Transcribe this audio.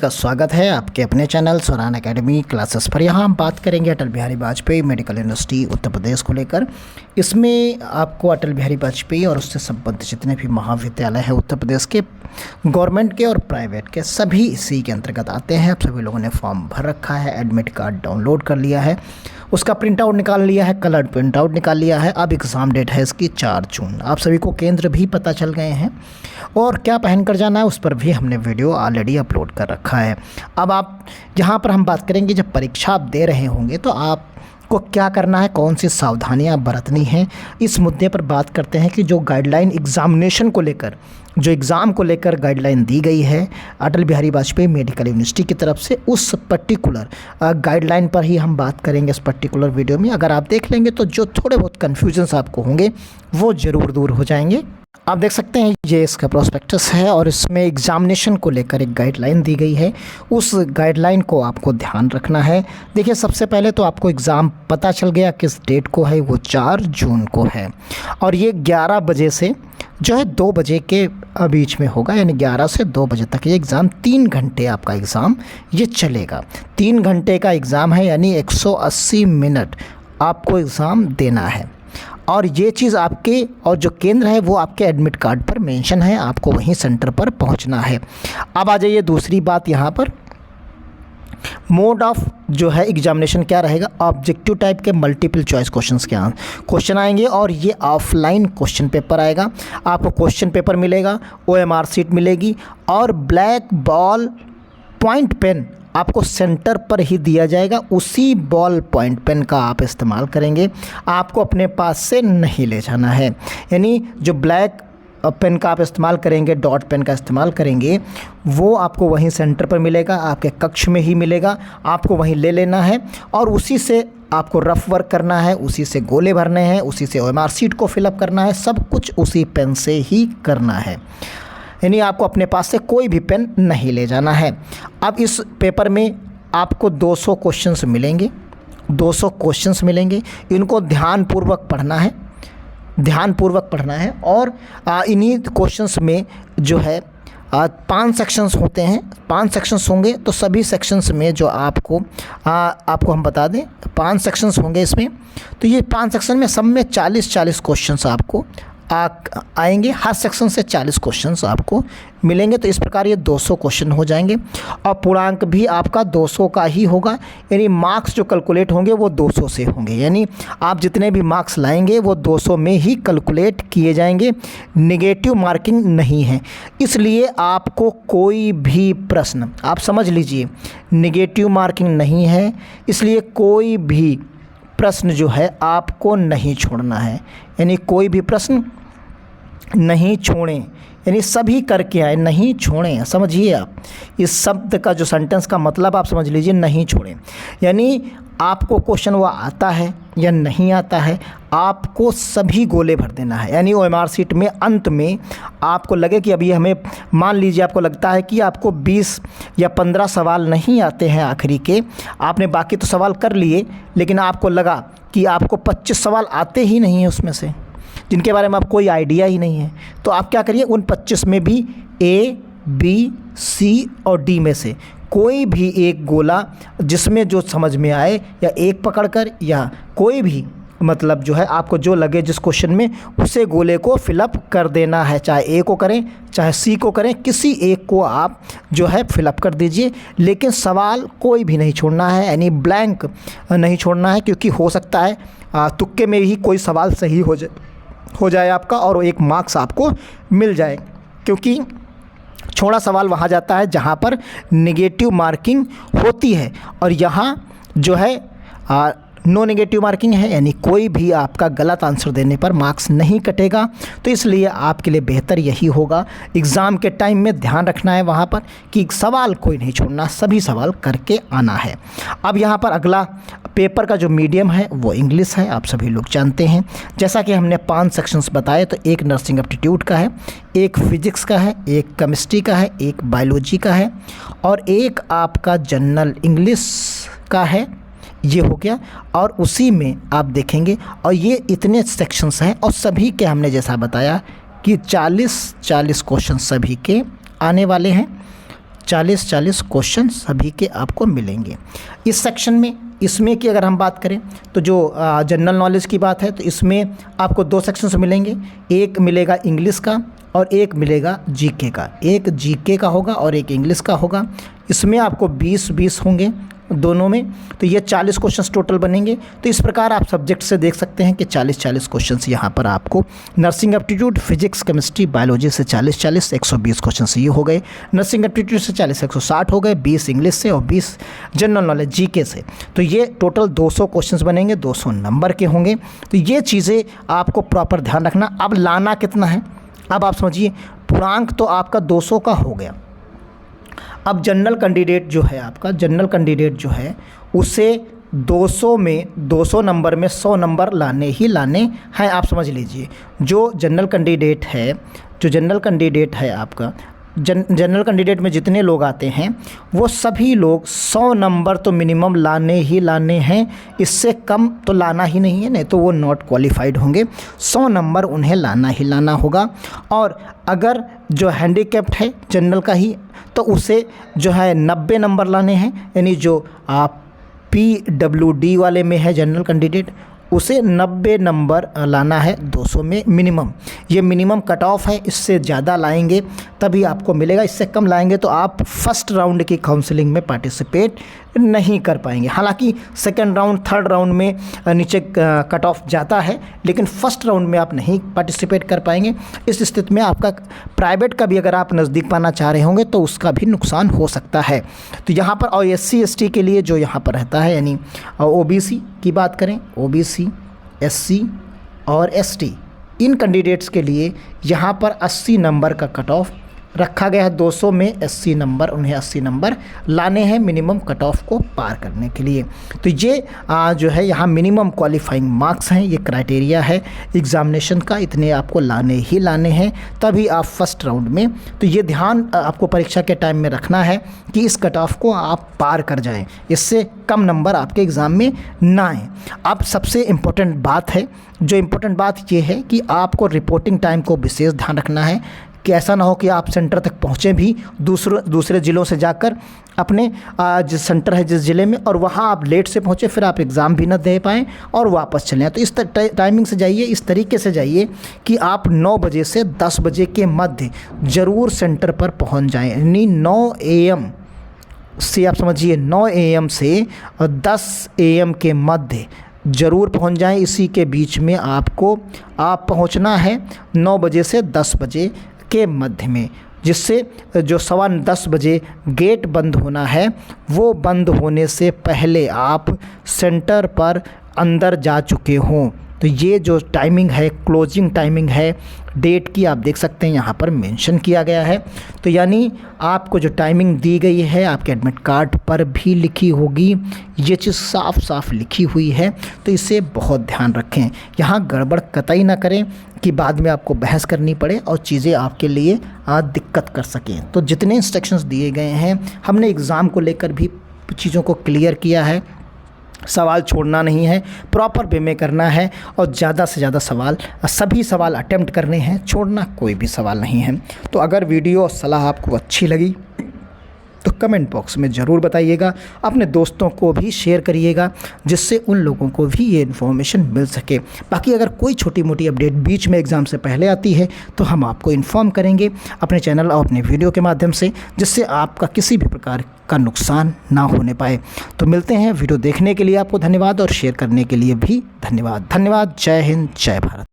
का स्वागत है आपके अपने चैनल स्वरान एकेडमी क्लासेस पर। यहाँ हम बात करेंगे अटल बिहारी वाजपेयी मेडिकल यूनिवर्सिटी उत्तर प्रदेश को लेकर। इसमें आपको अटल बिहारी वाजपेयी और उससे संबंधित जितने भी महाविद्यालय हैं उत्तर प्रदेश के, गवर्नमेंट के और प्राइवेट के, सभी इसी के अंतर्गत आते हैं। आप सभी लोगों ने फॉर्म भर रखा है, एडमिट कार्ड डाउनलोड कर लिया है, उसका प्रिंट आउट निकाल लिया है, कलर्ड प्रिंट आउट निकाल लिया है। अब एग्ज़ाम डेट है इसकी 4 जून। आप सभी को केंद्र भी पता चल गए हैं और क्या पहन कर जाना है उस पर भी हमने वीडियो ऑलरेडी अपलोड कर रखा है। अब आप यहाँ पर हम बात करेंगे, जब परीक्षा आप दे रहे होंगे तो आपको क्या करना है, कौन सी सावधानियाँ बरतनी हैं, इस मुद्दे पर बात करते हैं कि जो गाइडलाइन एग्ज़ामिनेशन को लेकर, जो एग्ज़ाम को लेकर गाइडलाइन दी गई है अटल बिहारी वाजपेयी मेडिकल यूनिवर्सिटी की तरफ से, उस पर्टिकुलर गाइडलाइन पर ही हम बात करेंगे इस पर्टिकुलर वीडियो में। अगर आप देख लेंगे तो जो थोड़े बहुत कन्फ्यूजन्स आपको होंगे वो ज़रूर दूर हो जाएंगे। आप देख सकते हैं ये इसका प्रोस्पेक्टस है और इसमें एग्ज़ामिनेशन को लेकर एक गाइडलाइन दी गई है। उस गाइडलाइन को आपको ध्यान रखना है। देखिए, सबसे पहले तो आपको एग्ज़ाम पता चल गया किस डेट को है, वो 4 जून को है और ये 11 बजे से जो है 2 बजे के बीच में होगा, यानी 11 से 2 बजे तक ये एग्ज़ाम, 3 घंटे आपका एग्ज़ाम ये चलेगा। 3 घंटे का एग्ज़ाम है, यानी 180 मिनट आपको एग्ज़ाम देना है। और ये चीज़ आपके, और जो केंद्र है वो आपके एडमिट कार्ड पर मेंशन है, आपको वहीं सेंटर पर पहुंचना है। अब आ जाइए दूसरी बात, यहाँ पर मोड ऑफ जो है एग्जामिनेशन क्या रहेगा। ऑब्जेक्टिव टाइप के मल्टीपल चॉइस क्वेश्चन आएंगे और ये ऑफलाइन क्वेश्चन पेपर आएगा। आपको क्वेश्चन पेपर मिलेगा, OMR सीट मिलेगी और ब्लैक बॉल पॉइंट पेन आपको सेंटर पर ही दिया जाएगा। उसी बॉल पॉइंट पेन का आप इस्तेमाल करेंगे, आपको अपने पास से नहीं ले जाना है। यानी जो ब्लैक पेन का आप इस्तेमाल करेंगे, डॉट पेन का इस्तेमाल करेंगे, वो आपको वहीं सेंटर पर मिलेगा, आपके कक्ष में ही मिलेगा, आपको वहीं ले लेना है और उसी से आपको रफ वर्क करना है, उसी से गोले भरने हैं, उसी से OMR सीट को फिलअप करना है। सब कुछ उसी पेन से ही करना है, यानी आपको अपने पास से कोई भी पेन नहीं ले जाना है। अब इस पेपर में आपको 200 क्वेश्चंस मिलेंगे, 200 क्वेश्चंस मिलेंगे। इनको ध्यानपूर्वक पढ़ना है, ध्यानपूर्वक पढ़ना है। और इन्हीं क्वेश्चंस में जो है 5 सेक्शंस होते हैं, 5 सेक्शंस होंगे। तो सभी सेक्शंस में जो आपको हम बता दें 5 सेक्शंस होंगे इसमें। तो ये 5 सेक्शन में सब में 40-40 क्वेश्चंस आपको आएंगे। हर सेक्शन से 40 क्वेश्चंस आपको मिलेंगे। तो इस प्रकार ये 200 क्वेश्चन हो जाएंगे और पूर्णांक भी आपका 200 का ही होगा, यानी मार्क्स जो कैलकुलेट होंगे वो 200 से होंगे। यानी आप जितने भी मार्क्स लाएंगे वो 200 में ही कैलकुलेट किए जाएंगे। नेगेटिव मार्किंग नहीं है, इसलिए आपको कोई भी प्रश्न, आप समझ लीजिए, नेगेटिव मार्किंग नहीं है, इसलिए कोई भी प्रश्न जो है आपको नहीं छोड़ना है। यानी कोई भी प्रश्न नहीं छोड़ें, यानी सभी करके आए, नहीं छोड़ें। समझिए आप इस शब्द का, जो सेंटेंस का मतलब आप समझ लीजिए, नहीं छोड़ें। यानी आपको क्वेश्चन वो आता है या नहीं आता है, आपको सभी गोले भर देना है। यानी OMR सीट में अंत में आपको लगे कि अभी हमें, मान लीजिए आपको लगता है कि आपको 20 या 15 सवाल नहीं आते हैं आखिरी के, आपने बाकी तो सवाल कर लिए, लेकिन आपको लगा कि आपको 25 सवाल आते ही नहीं हैं उसमें से, जिनके बारे में आपको कोई आइडिया ही नहीं है। तो आप क्या करिए, उन 25 में भी A, B, C और D में से कोई भी एक गोला जिसमें जो समझ में आए, या एक पकड़कर, या कोई भी, मतलब जो है आपको जो लगे जिस क्वेश्चन में, उसे गोले को फिलअप कर देना है। चाहे A को करें, चाहे C को करें, किसी एक को आप जो है फिलअप कर दीजिए, लेकिन सवाल कोई भी नहीं छोड़ना है, यानी ब्लैंक नहीं छोड़ना है, क्योंकि हो सकता है तुक्के में ही कोई सवाल सही हो जाए आपका और 1 मार्क्स आपको मिल जाए। क्योंकि छोड़ा सवाल वहाँ जाता है जहाँ पर नेगेटिव मार्किंग होती है, और यहाँ जो है नो नेगेटिव मार्किंग है, यानी कोई भी आपका गलत आंसर देने पर मार्क्स नहीं कटेगा। तो इसलिए आपके लिए बेहतर यही होगा, एग्ज़ाम के टाइम में ध्यान रखना है वहाँ पर कि सवाल कोई नहीं छोड़ना, सभी सवाल करके आना है। अब यहाँ पर अगला पेपर का जो मीडियम है वो इंग्लिश है, आप सभी लोग जानते हैं। जैसा कि हमने 5 सेक्शंस बताए, तो एक नर्सिंग एप्टीट्यूड का है, एक फिजिक्स का है, एक केमिस्ट्री का है, एक बायोलॉजी का है और एक आपका जनरल इंग्लिश का है। ये हो गया, और उसी में आप देखेंगे, और ये इतने सेक्शंस हैं और सभी के हमने जैसा बताया कि 40 क्वेश्चन सभी के आने वाले हैं। 40-40 क्वेश्चन सभी के आपको मिलेंगे। इस सेक्शन में इसमें की अगर हम बात करें तो जो जनरल नॉलेज की बात है तो इसमें आपको 2 सेक्शंस मिलेंगे। एक मिलेगा इंग्लिश का और एक मिलेगा जीके का। एक जीके का होगा और एक इंग्लिश का होगा। इसमें आपको 20-20 होंगे दोनों में, तो ये 40 क्वेश्चंस टोटल बनेंगे। तो इस प्रकार आप सब्जेक्ट से देख सकते हैं कि 40-40 क्वेश्चंस यहाँ पर आपको nursing aptitude, physics, chemistry, biology से 40-40 120 क्वेश्चंस ये हो गए। नर्सिंग एप्टीट्यूड से 40 160 हो गए, 20 इंग्लिश से और 20 जनरल नॉलेज जीके से। तो ये टोटल 200 क्वेश्चंस बनेंगे, 200 नंबर के होंगे। तो ये चीज़ें आपको प्रॉपर ध्यान रखना। अब लाना कितना है, अब आप समझिए पूर्णांक तो आपका 200 का हो गया। अब जनरल कैंडिडेट जो है आपका, जनरल कैंडिडेट जो है उसे 200 में 200 नंबर में 100 नंबर लाने ही लाने हैं। आप समझ लीजिए जो जनरल कैंडिडेट है, जो जनरल कैंडिडेट है आपका, जनरल कैंडिडेट में जितने लोग आते हैं वो सभी लोग 100 नंबर तो मिनिमम लाने ही लाने हैं। इससे कम तो लाना ही नहीं है, नहीं तो वो नॉट क्वालिफाइड होंगे। 100 नंबर उन्हें लाना ही लाना होगा। और अगर जो हैंडीकैप्ड है जनरल का ही, तो उसे जो है 90 नंबर लाने हैं। यानी जो आप PWD वाले में है जनरल कैंडिडेट, उसे 90 नंबर लाना है 200 में मिनिमम। ये मिनिमम कट ऑफ है, इससे ज़्यादा लाएंगे तभी आपको मिलेगा, इससे कम लाएंगे तो आप फर्स्ट राउंड की काउंसलिंग में पार्टिसिपेट नहीं कर पाएंगे। हालांकि सेकंड राउंड, थर्ड राउंड में नीचे कट ऑफ जाता है, लेकिन फर्स्ट राउंड में आप नहीं पार्टिसिपेट कर पाएंगे। इस स्थिति में आपका प्राइवेट का भी अगर आप नज़दीक पाना चाह रहे होंगे तो उसका भी नुकसान हो सकता है। तो यहाँ पर और SC ST के लिए जो यहाँ पर रहता है, यानी OBC की बात करें, OBC, SC और ST, इन कैंडिडेट्स के लिए यहाँ पर 80 नंबर का कट ऑफ रखा गया है। 200 में 80 नंबर, उन्हें 80 नंबर लाने हैं मिनिमम कट ऑफ को पार करने के लिए। तो ये जो है यहाँ मिनिमम क्वालिफाइंग मार्क्स हैं, ये क्राइटेरिया है एग्ज़ामिनेशन का, इतने आपको लाने ही लाने हैं तभी आप फर्स्ट राउंड में। तो ये ध्यान आपको परीक्षा के टाइम में रखना है कि इस कट ऑफ को आप पार कर जाएँ, इससे कम नंबर आपके एग्ज़ाम में ना आए। अब सबसे इम्पोर्टेंट बात है, जो इम्पोर्टेंट बात ये है कि आपको रिपोर्टिंग टाइम को विशेष ध्यान रखना है कि ऐसा ना हो कि आप सेंटर तक पहुँचें भी दूसरे ज़िलों से जाकर, अपने जिस सेंटर है जिस ज़िले में, और वहाँ आप लेट से पहुँचे, फिर आप एग्ज़ाम भी न दे पाएँ और वापस चलें। तो इस टाइमिंग से जाइए, इस तरीके से जाइए कि आप 9 बजे से 10 बजे के मध्य ज़रूर सेंटर पर पहुँच जाएँ। यानी 9 AM से, आप समझिए 9 AM से 10 AM के मध्य ज़रूर पहुंच जाएं। इसी के बीच में आपको पहुंचना है 9 बजे से 10 बजे के मध्य में, जिससे जो 10:15 बजे गेट बंद होना है वो बंद होने से पहले आप सेंटर पर अंदर जा चुके हों। तो ये जो टाइमिंग है, क्लोजिंग टाइमिंग है, डेट की आप देख सकते हैं यहाँ पर मेंशन किया गया है। तो यानी आपको जो टाइमिंग दी गई है आपके एडमिट कार्ड पर भी लिखी होगी, ये चीज़ साफ साफ लिखी हुई है। तो इसे बहुत ध्यान रखें, यहाँ गड़बड़ कतई ना करें कि बाद में आपको बहस करनी पड़े और चीज़ें आपके लिए दिक्कत कर सकें। तो जितने इंस्ट्रक्शंस दिए गए हैं, हमने एग्ज़ाम को लेकर भी चीज़ों को क्लियर किया है। सवाल छोड़ना नहीं है, प्रॉपर वे में करना है और ज़्यादा से ज़्यादा सभी सवाल अटेम्प्ट करने हैं, छोड़ना कोई भी सवाल नहीं है। तो अगर वीडियो और सलाह आपको अच्छी लगी तो कमेंट बॉक्स में ज़रूर बताइएगा, अपने दोस्तों को भी शेयर करिएगा जिससे उन लोगों को भी ये इन्फॉर्मेशन मिल सके। बाकी अगर कोई छोटी मोटी अपडेट बीच में एग्ज़ाम से पहले आती है तो हम आपको इन्फॉर्म करेंगे अपने चैनल और अपने वीडियो के माध्यम से, जिससे आपका किसी भी प्रकार का नुकसान ना होने पाए। तो मिलते हैं, वीडियो देखने के लिए आपको धन्यवाद और शेयर करने के लिए भी धन्यवाद। जय हिंद, जय भारत।